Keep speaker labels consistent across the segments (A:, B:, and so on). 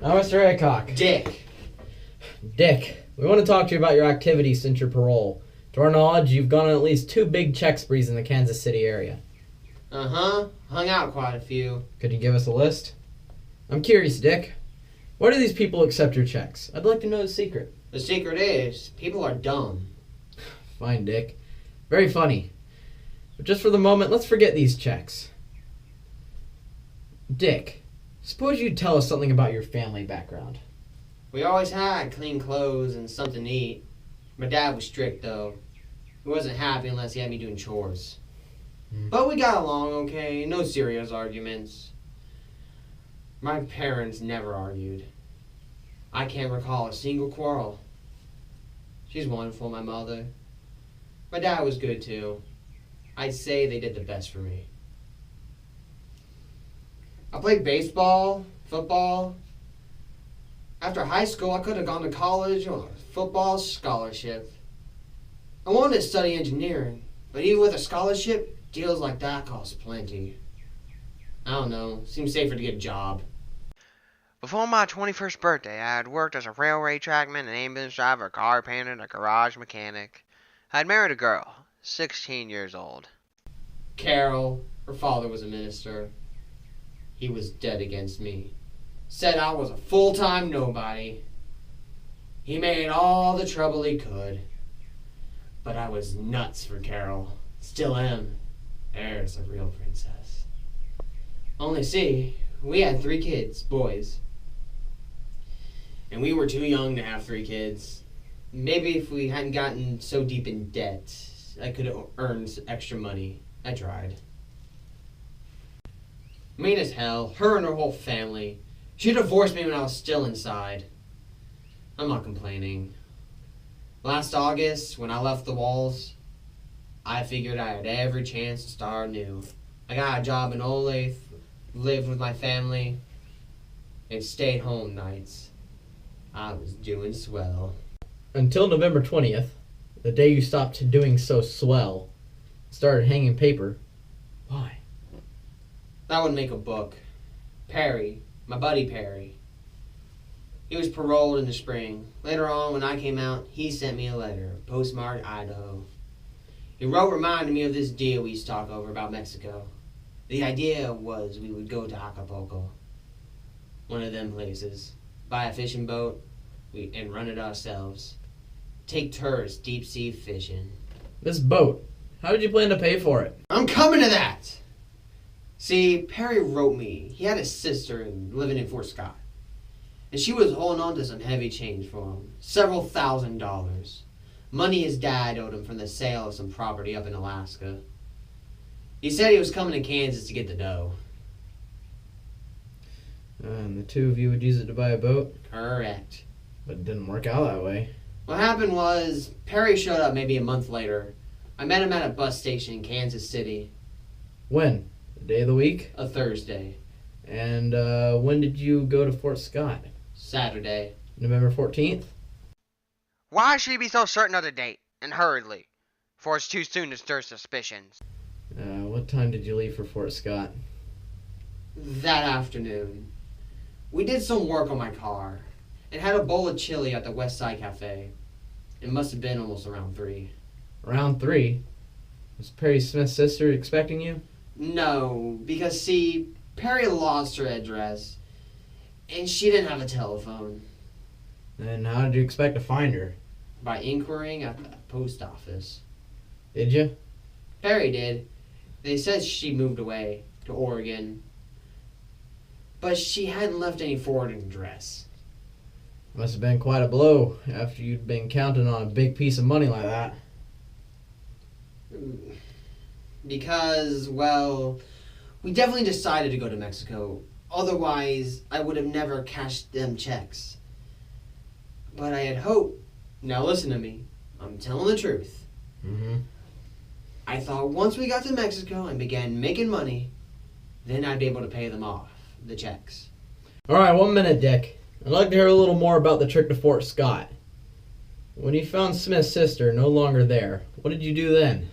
A: Now, Mr. Aycock.
B: Dick.
A: Dick, we want to talk to you about your activities since your parole. To our knowledge, you've gone on at least 2 big check sprees in the Kansas City area.
B: Uh-huh. Hung out quite a few.
A: Could you give us a list? I'm curious, Dick. Why do these people accept your checks? I'd like to know the secret.
B: The secret is, people are dumb.
A: Fine, Dick. Very funny. But just for the moment, let's forget these checks. Dick, suppose you'd tell us something about your family background.
B: We always had clean clothes and something to eat. My dad was strict, though. He wasn't happy unless he had me doing chores. But we got along okay. No serious arguments. My parents never argued. I can't recall a single quarrel. She's wonderful, my mother. My dad was good, too. I'd say they did the best for me. I played baseball, football. After high school, I could have gone to college on a football scholarship. I wanted to study engineering, but even with a scholarship, deals like that cost plenty. I don't know, seems safer to get a job.
C: Before my 21st birthday, I had worked as a railway trackman, an ambulance driver, a car painter, and a garage mechanic. I had married a girl, 16 years old.
B: Carol, her father was a minister. He was dead against me. Said I was a full-time nobody. He made all the trouble he could. But I was nuts for Carol. Still am. There's a real princess. Only see, we had 3 kids, boys. And we were too young to have 3 kids. Maybe if we hadn't gotten so deep in debt, I could have earned extra money. I tried. Mean as hell. Her and her whole family. She divorced me when I was still inside. I'm not complaining. Last August, when I left the walls, I figured I had every chance to start anew. I got a job in Olathe, lived with my family, and stayed home nights. I was doing swell.
A: Until November 20th, the day you stopped doing so swell, started hanging paper. Why?
B: That would make a book. Perry, my buddy Perry. He was paroled in the spring. Later on, when I came out, he sent me a letter, postmarked Idaho. He wrote reminding me of this deal we used to talk over about Mexico. The idea was we would go to Acapulco, one of them places, buy a fishing boat, and run it ourselves. Take tourists deep sea fishing.
A: This boat, how did you plan to pay for it?
B: I'm coming to that! See, Perry wrote me. He had a sister living in Fort Scott. And she was holding on to some heavy change for him. Several $1,000s. Money his dad owed him from the sale of some property up in Alaska. He said he was coming to Kansas to get the dough.
A: And the 2 of you would use it to buy a boat?
B: Correct.
A: But it didn't work out that way.
B: What happened was, Perry showed up maybe a month later. I met him at a bus station in Kansas City.
A: When? The day of the week?
B: A Thursday.
A: And when did you go to Fort Scott?
B: Saturday.
A: November 14th?
C: Why should you be so certain of the date, and hurriedly? For it's too soon to stir suspicions.
A: What time did you leave for Fort Scott?
B: That afternoon. We did some work on my car and had a bowl of chili at the West Side Cafe. It must have been almost around 3.
A: Around 3? Was Perry Smith's sister expecting you?
B: No, because see, Perry lost her address and she didn't have a telephone.
A: Then how did you expect to find her?
B: By inquiring at the post office.
A: Did you?
B: Perry did. They said she moved away to Oregon. But she hadn't left any forwarding address.
A: Must have been quite a blow after you'd been counting on a big piece of money like that.
B: Because, well, we definitely decided to go to Mexico. Otherwise, I would have never cashed them checks. But I had hoped. Now listen to me. I'm telling the truth.
A: Mm-hmm.
B: I thought once we got to Mexico and began making money, then I'd be able to pay them off, the checks.
A: All right, 1 minute, Dick. I'd like to hear a little more about the trip to Fort Scott. When you found Smith's sister no longer there, what did you do then?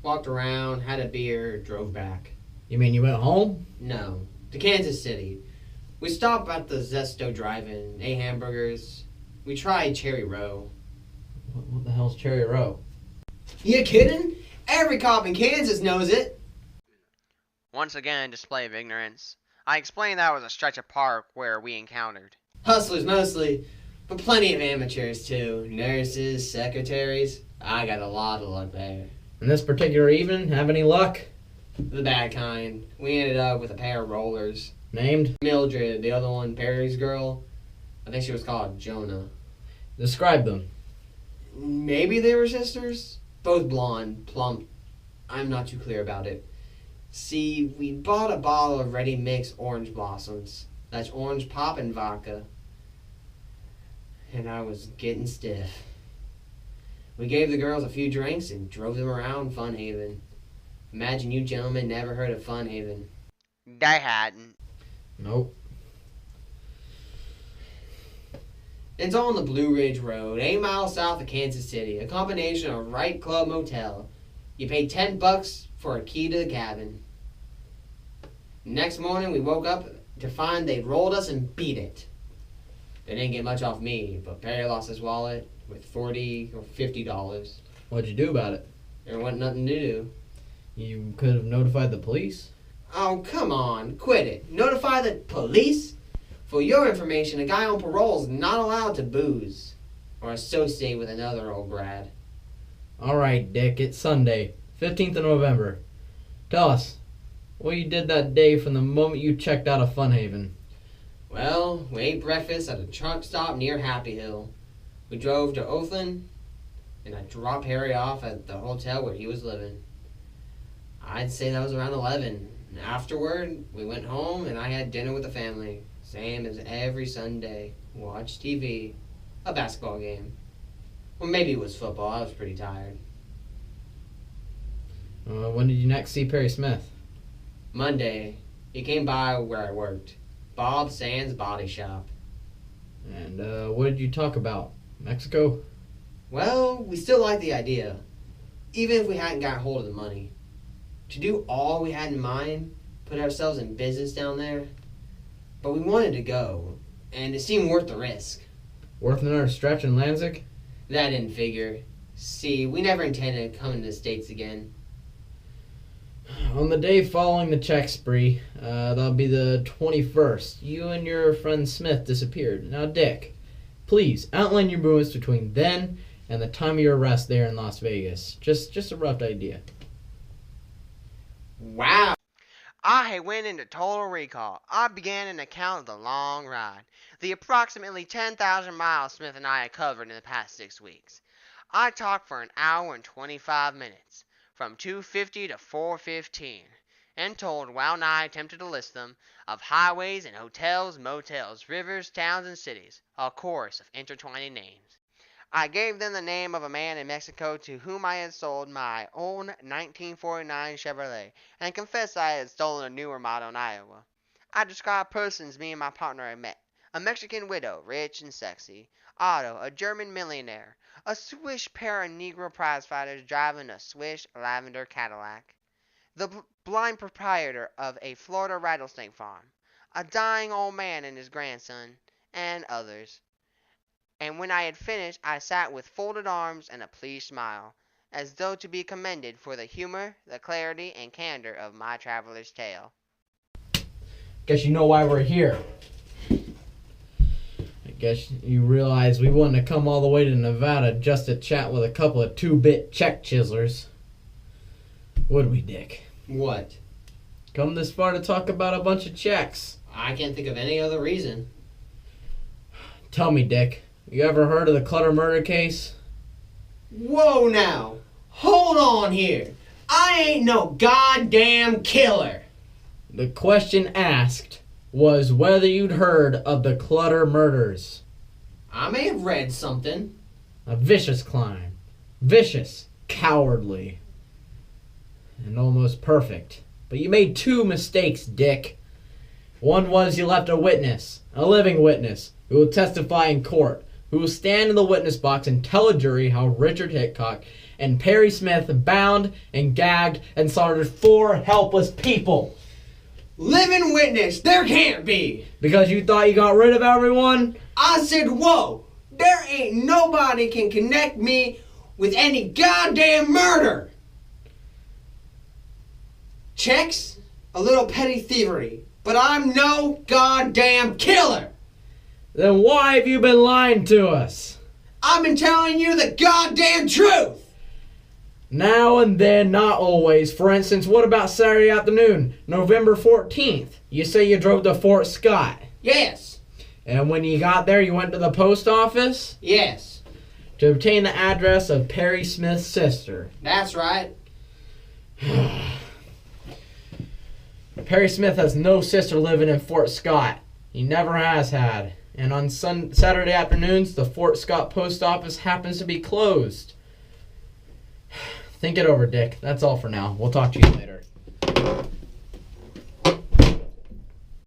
B: Walked around, had a beer, drove back.
A: You mean you went home?
B: No, to Kansas City. We stopped at the Zesto Drive-In, ate hamburgers. We tried Cherry Row.
A: What the hell's Cherry Row?
B: You kidding? Every cop in Kansas knows it.
C: Once again, a display of ignorance. I explained that was a stretch of park where we encountered.
B: Hustlers mostly, but plenty of amateurs too. Nurses, secretaries. I got a lot of luck there.
A: And this particular evening, have any luck?
B: The bad kind. We ended up with a pair of rollers.
A: Named?
B: Mildred, the other one, Perry's girl. I think she was called Jonah.
A: Describe them.
B: Maybe they were sisters? Both blonde, plump. I'm not too clear about it. See, we bought a bottle of ready-mix orange blossoms. That's orange pop and vodka. And I was getting stiff. We gave the girls a few drinks and drove them around Fun Haven. Imagine you gentlemen never heard of Fun Haven.
C: They hadn't.
A: Nope.
B: It's on the Blue Ridge Road, 8 miles south of Kansas City. A combination of Right Club Motel. You pay $10 for a key to the cabin. Next morning we woke up to find they'd rolled us and beat it. They didn't get much off me, but Perry lost his wallet with $40 or $50.
A: What'd you do about it?
B: There wasn't nothing to do.
A: You could have notified the police.
B: Oh, come on. Quit it. Notify the police? For your information, a guy on parole is not allowed to booze or associate with another old grad.
A: Alright, Dick, it's Sunday, 15th of November. Tell us, what you did that day from the moment you checked out of Fun Haven.
B: Well, we ate breakfast at a truck stop near Happy Hill. We drove to Oakland, and I dropped Harry off at the hotel where he was living. I'd say that was around 11. Afterward, we went home, and I had dinner with the family. Same as every Sunday. Watch TV. A basketball game. Well, maybe it was football. I was pretty tired.
A: When did you next see Perry Smith?
B: Monday, he came by where I worked. Bob Sands Body Shop.
A: And what did you talk about? Mexico?
B: Well, we still like the idea. Even if we hadn't got hold of the money. To do all we had in mind, put ourselves in business down there. But we wanted to go, and it seemed worth the risk.
A: Worth another stretch in Lansing?
B: That didn't figure. See, we never intended coming to the States again.
A: On the day following the check spree, that'll be the 21st, you and your friend Smith disappeared. Now, Dick, please outline your movements between then and the time of your arrest there in Las Vegas. Just a rough idea.
B: Wow.
C: I went into total recall. I began an account of the long ride, the approximately 10,000 miles Smith and I had covered in the past 6 weeks. I talked for an hour and 25 minutes, from 2:50 to 4:15, and told, well nigh tempted to list them, of highways and hotels, motels, rivers, towns, and cities, a chorus of intertwining names. I gave them the name of a man in Mexico to whom I had sold my own 1949 Chevrolet, and confessed I had stolen a newer model in Iowa. I described persons me and my partner had met: a Mexican widow, rich and sexy; Otto, a German millionaire; a Swiss pair of Negro prize-fighters driving a Swiss lavender Cadillac; the blind proprietor of a Florida rattlesnake farm; a dying old man and his grandson; and others. And when I had finished, I sat with folded arms and a pleased smile, as though to be commended for the humor, the clarity, and candor of my traveler's tale.
A: Guess you know why we're here. I guess you realize we wouldn't have come all the way to Nevada just to chat with a couple of 2-bit check chiselers. Would we, Dick?
B: What?
A: Come this far to talk about a bunch of checks.
B: I can't think of any other reason.
A: Tell me, Dick, you ever heard of the Clutter murder case?
B: Whoa now. Hold on here. I ain't no goddamn killer.
A: The question asked was whether you'd heard of the Clutter murders.
B: I may have read something.
A: A vicious crime. Vicious, cowardly, and almost perfect. But you made 2 mistakes, Dick. One was you left a witness, a living witness, who will testify in court, who will stand in the witness box and tell a jury how Richard Hickok and Perry Smith bound and gagged and slaughtered 4 helpless people.
B: Living witness, there can't be.
A: Because you thought you got rid of everyone?
B: I said, whoa, there ain't nobody can connect me with any goddamn murder. Checks, a little petty thievery, but I'm no goddamn killer.
A: Then why have you been lying to us?
B: I've been telling you the goddamn truth.
A: Now and then, not always. For instance, what about Saturday afternoon, November 14th? You say you drove to Fort Scott.
B: Yes.
A: And when you got there, you went to the post office?
B: Yes.
A: To obtain the address of Perry Smith's sister.
B: That's right.
A: Perry Smith has no sister living in Fort Scott. He never has had. And on Saturday afternoons, the Fort Scott post office happens to be closed. Think it over, Dick. That's all for now. We'll talk to you later.